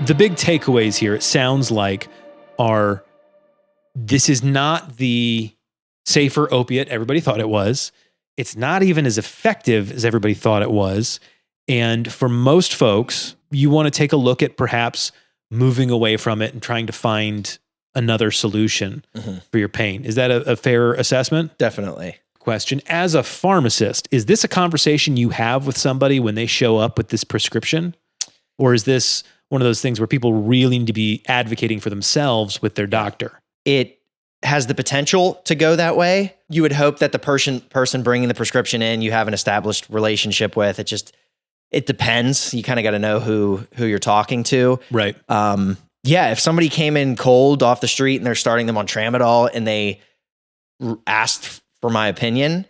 the big takeaways here, it sounds like, are this is not the safer opiate everybody thought it was. It's not even as effective as everybody thought it was. And for most folks, you want to take a look at perhaps moving away from it and trying to find another solution for your pain. Is that a fair assessment? Definitely. Question. As a pharmacist, is this a conversation you have with somebody when they show up with this prescription? Or is this one of those things where people really need to be advocating for themselves with their doctor? It has the potential to go that way. You would hope that the person bringing the prescription in, you have an established relationship with. It depends. You kind of got to know who you're talking to. Right. Yeah. If somebody came in cold off the street and they're starting them on tramadol and they asked for my opinion,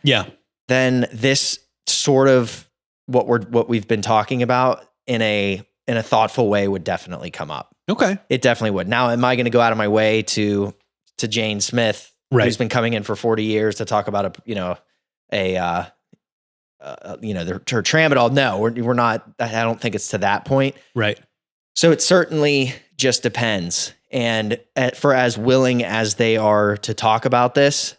then this sort of what we've been talking about in a thoughtful way would definitely come up. Okay. It definitely would. Now, am I going to go out of my way to Jane Smith, who's been coming in for 40 years to talk about her tramadol? No, we're not. I don't think it's to that point. Right. So it certainly just depends. And for as willing as they are to talk about this,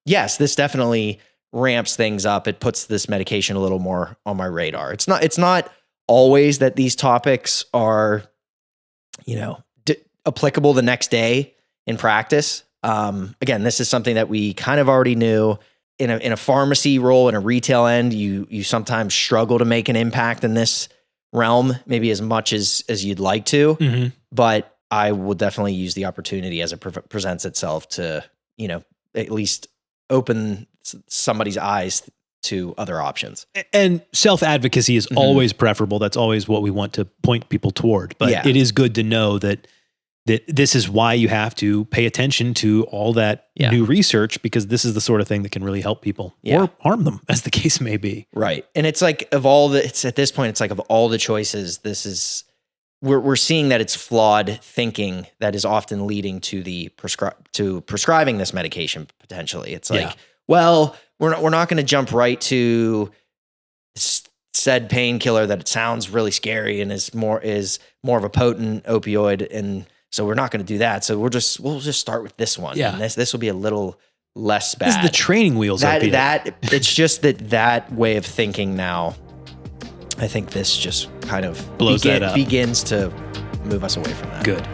yes, this definitely ramps things up. It puts this medication a little more on my radar. It's not always that these topics are, applicable the next day in practice. Again, this is something that we kind of already knew. In a pharmacy role, in a retail end, you sometimes struggle to make an impact in this realm, maybe as much as you'd like to. But I will definitely use the opportunity as it presents itself to, at least open somebody's eyes to other options. And self-advocacy is always preferable. That's always what we want to point people toward. But it is good to know that this is why you have to pay attention to all that new research, because this is the sort of thing that can really help people or harm them, as the case may be. Right. And it's like at this point, it's like of all the choices, we're seeing that it's flawed thinking that is often leading to prescribing this medication potentially. It's like, well, we're not going to jump right to said painkiller that it sounds really scary and is more of a potent opioid, and so we're not going to do that. So we'll just start with this one. Yeah. And this will be a little less bad. This is the training wheels. It's just that way of thinking now. I think this just kind of blows that up. Begins to move us away from that. Good.